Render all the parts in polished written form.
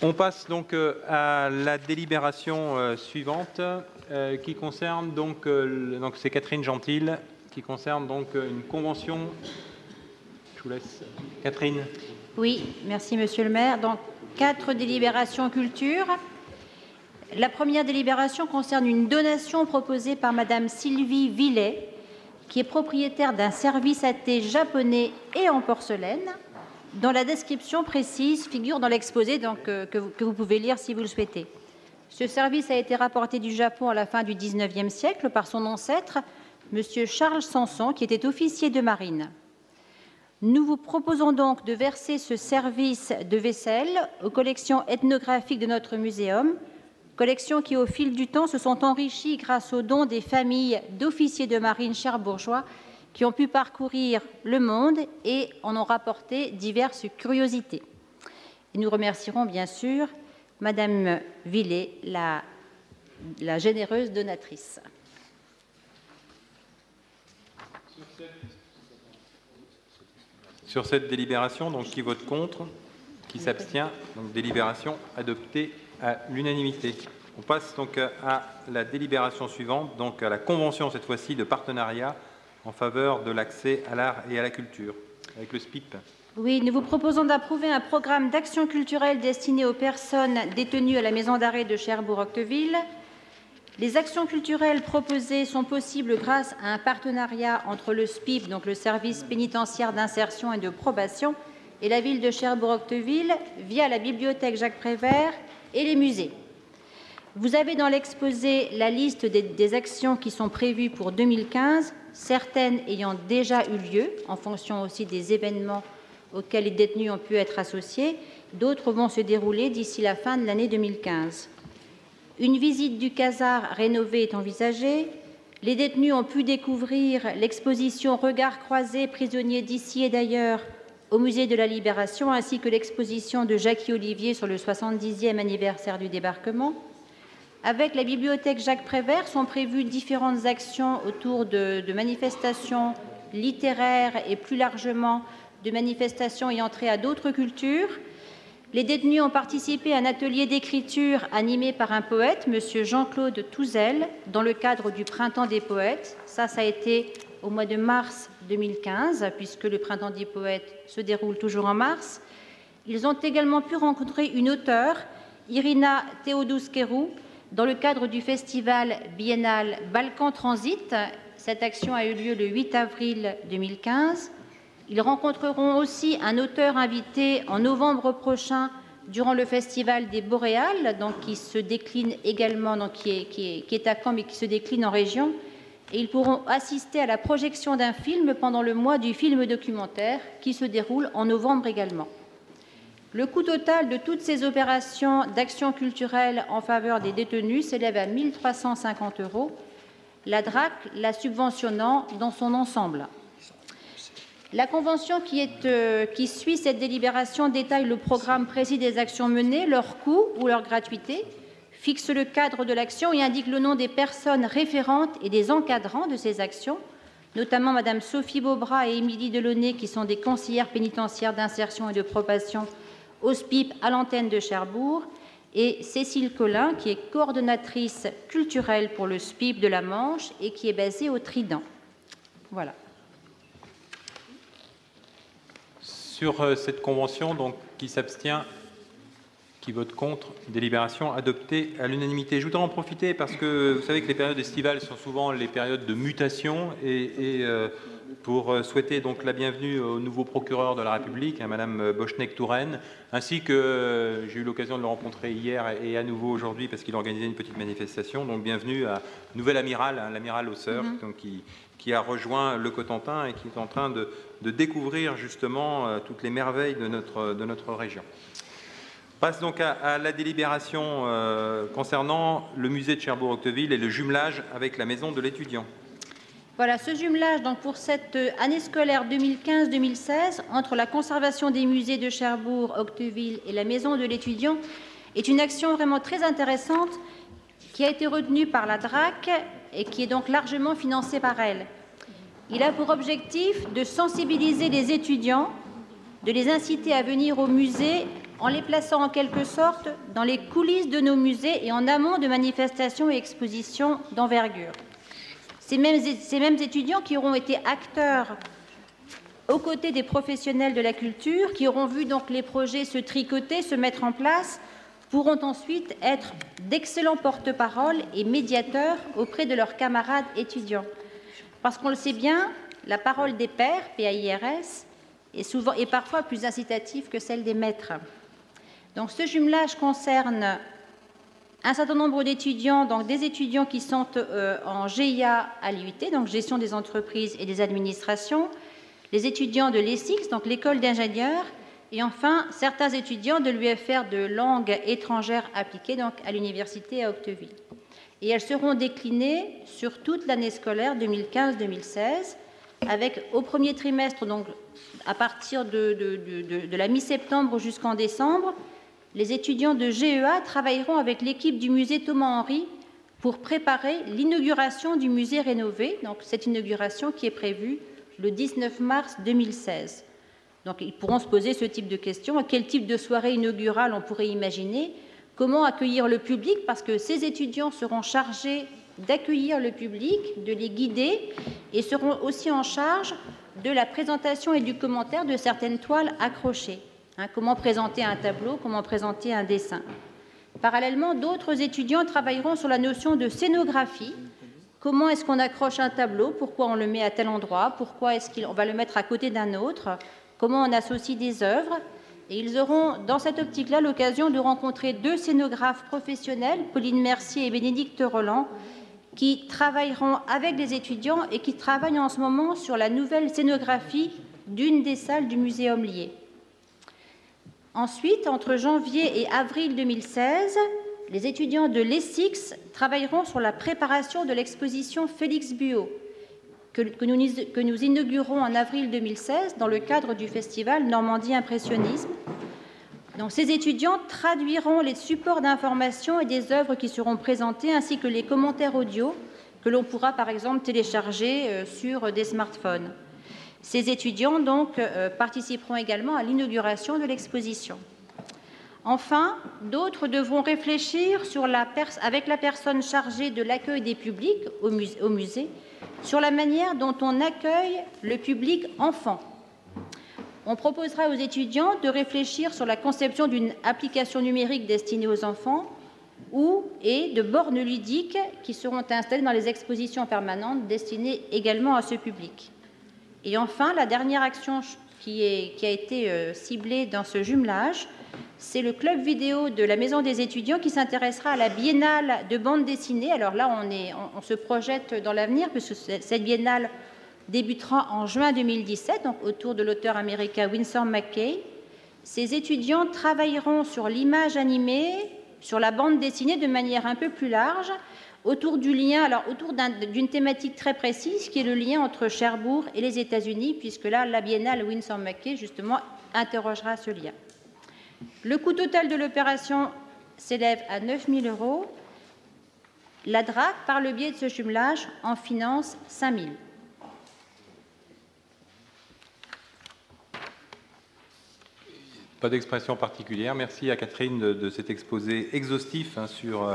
On passe donc à la délibération suivante qui concerne donc c'est Catherine Gentil qui concerne donc une convention. Je vous laisse, Catherine. Oui, merci Monsieur le maire. Donc 4 délibérations culture. La première délibération concerne une donation proposée par Madame Sylvie Villet, qui est propriétaire d'un service à thé japonais et en porcelaine, dont la description précise figure dans l'exposé que vous pouvez lire si vous le souhaitez. Ce service a été rapporté du Japon à la fin du XIXe siècle par son ancêtre, M. Charles Sanson, qui était officier de marine. Nous vous proposons donc de verser ce service de vaisselle aux collections ethnographiques de notre muséum, collections qui, au fil du temps, se sont enrichies grâce aux dons des familles d'officiers de marine cherbourgeois qui ont pu parcourir le monde et en ont rapporté diverses curiosités. Et nous remercierons bien sûr Madame Villet, la généreuse donatrice. Sur cette délibération, donc qui vote contre, qui s'abstient, donc délibération adoptée à l'unanimité. On passe donc à la délibération suivante, donc à la convention cette fois-ci de partenariat en faveur de l'accès à l'art et à la culture, avec le SPIP. Oui, nous vous proposons d'approuver un programme d'action culturelle destiné aux personnes détenues à la maison d'arrêt de Cherbourg-Octeville. Les actions culturelles proposées sont possibles grâce à un partenariat entre le SPIP, donc le service pénitentiaire d'insertion et de probation, et la ville de Cherbourg-Octeville via la bibliothèque Jacques Prévert et les musées. Vous avez dans l'exposé la liste des actions qui sont prévues pour 2015, certaines ayant déjà eu lieu, en fonction aussi des événements auxquels les détenus ont pu être associés. D'autres vont se dérouler d'ici la fin de l'année 2015. Une visite du Casar rénové est envisagée. Les détenus ont pu découvrir l'exposition Regards croisés, prisonniers d'ici et d'ailleurs au Musée de la Libération, ainsi que l'exposition de Jackie Olivier sur le 70e anniversaire du débarquement. Avec la bibliothèque Jacques Prévert sont prévues différentes actions autour de manifestations littéraires et plus largement de manifestations ayant trait à d'autres cultures. Les détenus ont participé à un atelier d'écriture animé par un poète, M. Jean-Claude Touzel, dans le cadre du Printemps des poètes. Ça a été au mois de mars 2015, puisque le Printemps des poètes se déroule toujours en mars. Ils ont également pu rencontrer une auteure, Irina Teodouskerou, dans le cadre du festival biennal Balkan Transit. Cette action a eu lieu le 8 avril 2015. Ils rencontreront aussi un auteur invité en novembre prochain durant le festival des Boréales, donc qui se décline également, donc qui est à Caen mais qui se décline en région. Et ils pourront assister à la projection d'un film pendant le mois du film documentaire qui se déroule en novembre également. Le coût total de toutes ces opérations d'action culturelle en faveur des détenus s'élève à 1 350 €, la DRAC la subventionnant dans son ensemble. La convention qui suit cette délibération détaille le programme précis des actions menées, leur coût ou leur gratuité, fixe le cadre de l'action et indique le nom des personnes référentes et des encadrants de ces actions, notamment Mme Sophie Beaubras et Émilie Delaunay, qui sont des conseillères pénitentiaires d'insertion et de probation au SPIP à l'antenne de Cherbourg, et Cécile Collin, qui est coordonnatrice culturelle pour le SPIP de la Manche et qui est basée au Trident. Voilà. Sur cette convention, donc, qui s'abstient, qui vote contre, délibération adoptée à l'unanimité. Je voudrais en profiter parce que vous savez que les périodes estivales sont souvent les périodes de mutation et pour souhaiter donc la bienvenue au nouveau procureur de la République, Madame Bochnek-Touraine, ainsi que j'ai eu l'occasion de le rencontrer hier et à nouveau aujourd'hui parce qu'il organisait une petite manifestation. Donc bienvenue à nouvel amiral, l'amiral Hausseur, donc, qui a rejoint le Cotentin et qui est en train de découvrir justement toutes les merveilles de notre région. On passe donc à la délibération concernant le musée de Cherbourg-Octeville et le jumelage avec la maison de l'étudiant. Voilà, ce jumelage donc, pour cette année scolaire 2015-2016 entre la conservation des musées de Cherbourg-Octeville et la maison de l'étudiant est une action vraiment très intéressante qui a été retenue par la DRAC et qui est donc largement financée par elle. Il a pour objectif de sensibiliser les étudiants, de les inciter à venir au musée en les plaçant en quelque sorte dans les coulisses de nos musées et en amont de manifestations et expositions d'envergure. Ces mêmes étudiants qui auront été acteurs aux côtés des professionnels de la culture, qui auront vu donc les projets se tricoter, se mettre en place, pourront ensuite être d'excellents porte-parole et médiateurs auprès de leurs camarades étudiants. Parce qu'on le sait bien, la parole des pairs, PAIRS, est parfois plus incitative que celle des maîtres. Donc ce jumelage concerne un certain nombre d'étudiants, donc des étudiants qui sont en GIA à l'IUT, donc gestion des entreprises et des administrations, les étudiants de l'ESIX, donc l'école d'ingénieurs, et enfin certains étudiants de l'UFR de langue étrangère appliquée, donc à l'université à Octeville. Et elles seront déclinées sur toute l'année scolaire 2015-2016, avec au premier trimestre, donc à partir de la mi-septembre jusqu'en décembre, les étudiants de GEA travailleront avec l'équipe du musée Thomas-Henry pour préparer l'inauguration du musée rénové, donc cette inauguration qui est prévue le 19 mars 2016. Donc ils pourront se poser ce type de questions. Quel type de soirée inaugurale on pourrait imaginer? Comment accueillir le public? Parce que ces étudiants seront chargés d'accueillir le public, de les guider et seront aussi en charge de la présentation et du commentaire de certaines toiles accrochées. Comment présenter un tableau, comment présenter un dessin. Parallèlement, d'autres étudiants travailleront sur la notion de scénographie. Comment est-ce qu'on accroche un tableau? Pourquoi on le met à tel endroit? Pourquoi est-ce qu'on va le mettre à côté d'un autre? Comment on associe des œuvres? Et ils auront, dans cette optique-là, l'occasion de rencontrer deux scénographes professionnels, Pauline Mercier et Bénédicte Roland, qui travailleront avec les étudiants et qui travaillent en ce moment sur la nouvelle scénographie d'une des salles du Muséum Lié. Ensuite, entre janvier et avril 2016, les étudiants de l'ESIX travailleront sur la préparation de l'exposition Félix Buot, que nous inaugurons en avril 2016 dans le cadre du festival Normandie Impressionnisme. Donc, ces étudiants traduiront les supports d'information et des œuvres qui seront présentées, ainsi que les commentaires audio que l'on pourra par exemple télécharger sur des smartphones. Ces étudiants donc participeront également à l'inauguration de l'exposition. Enfin, d'autres devront réfléchir avec la personne chargée de l'accueil des publics au musée sur la manière dont on accueille le public enfant. On proposera aux étudiants de réfléchir sur la conception d'une application numérique destinée aux enfants et de bornes ludiques qui seront installées dans les expositions permanentes destinées également à ce public. Et enfin, la dernière action qui a été ciblée dans ce jumelage, c'est le club vidéo de la Maison des étudiants qui s'intéressera à la biennale de bande dessinée. Alors là, on se projette dans l'avenir, puisque cette biennale débutera en juin 2017, donc autour de l'auteur américain Winsor McCay. Ces étudiants travailleront sur l'image animée, sur la bande dessinée de manière un peu plus large, autour d'une thématique très précise, qui est le lien entre Cherbourg et les États-Unis, puisque là, la biennale Winsor McCay, justement, interrogera ce lien. Le coût total de l'opération s'élève à 9 000 €. La DRAC, par le biais de ce jumelage, en finance 5 000 €. Pas d'expression particulière. Merci à Catherine de cet exposé exhaustif sur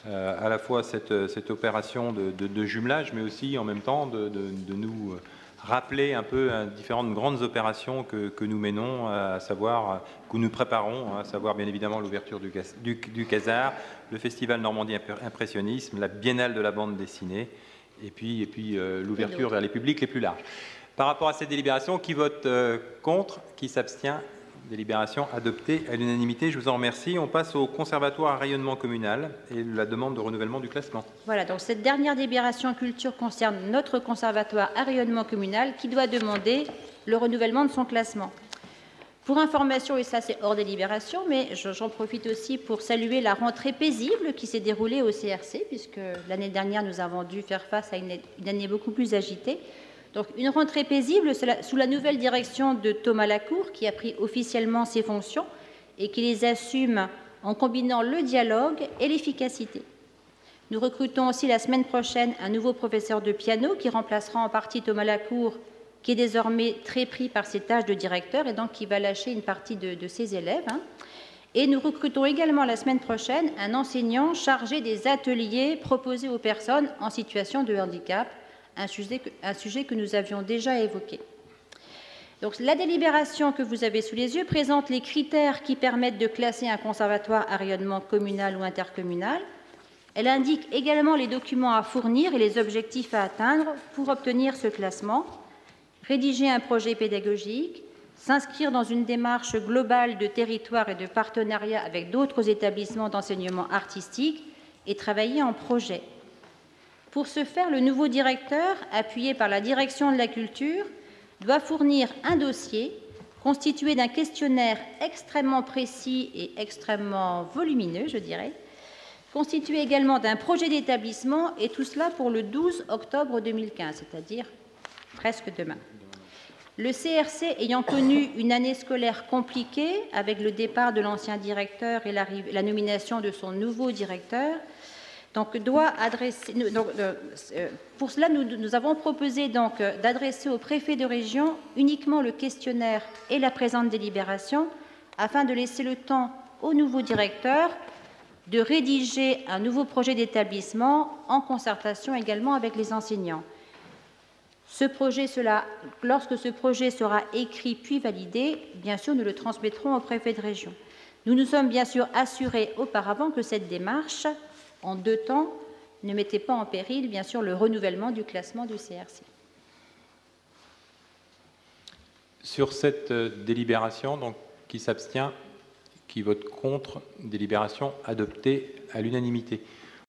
à la fois cette opération de jumelage, mais aussi en même temps de nous rappeler un peu différentes grandes opérations que nous menons, à savoir, que nous préparons, à savoir bien évidemment l'ouverture du Casar, le Festival Normandie Impressionnisme, la Biennale de la bande dessinée, et puis l'ouverture vers les publics les plus larges. Par rapport à cette délibération, qui vote contre, qui s'abstient? Délibération adoptée à l'unanimité. Je vous en remercie. On passe au Conservatoire à rayonnement communal et la demande de renouvellement du classement. Voilà, donc cette dernière délibération culture concerne notre Conservatoire à rayonnement communal qui doit demander le renouvellement de son classement. Pour information, et ça c'est hors délibération, mais j'en profite aussi pour saluer la rentrée paisible qui s'est déroulée au CRC, puisque l'année dernière nous avons dû faire face à une année beaucoup plus agitée. Donc, une rentrée paisible sous la nouvelle direction de Thomas Lacour, qui a pris officiellement ses fonctions et qui les assume en combinant le dialogue et l'efficacité. Nous recrutons aussi la semaine prochaine un nouveau professeur de piano qui remplacera en partie Thomas Lacour qui est désormais très pris par ses tâches de directeur et donc qui va lâcher une partie de ses élèves. Et nous recrutons également la semaine prochaine un enseignant chargé des ateliers proposés aux personnes en situation de handicap, un sujet que nous avions déjà évoqué. Donc, la délibération que vous avez sous les yeux présente les critères qui permettent de classer un conservatoire à rayonnement communal ou intercommunal. Elle indique également les documents à fournir et les objectifs à atteindre pour obtenir ce classement. Rédiger un projet pédagogique, s'inscrire dans une démarche globale de territoire et de partenariat avec d'autres établissements d'enseignement artistique et travailler en projet. Pour ce faire, le nouveau directeur, appuyé par la direction de la culture, doit fournir un dossier constitué d'un questionnaire extrêmement précis et extrêmement volumineux, je dirais, constitué également d'un projet d'établissement, et tout cela pour le 12 octobre 2015, c'est-à-dire presque demain. Le CRC ayant connu une année scolaire compliquée avec le départ de l'ancien directeur et la nomination de son nouveau directeur, donc pour cela, nous avons proposé donc d'adresser au préfet de région uniquement le questionnaire et la présente délibération afin de laisser le temps au nouveau directeur de rédiger un nouveau projet d'établissement en concertation également avec les enseignants. Lorsque ce projet sera écrit puis validé, bien sûr, nous le transmettrons au préfet de région. Nous nous sommes bien sûr assurés auparavant que cette démarche, en 2 temps, ne mettait pas en péril, bien sûr, le renouvellement du classement du CRC. Sur cette délibération, donc, qui s'abstient, qui vote contre, délibération adoptée à l'unanimité.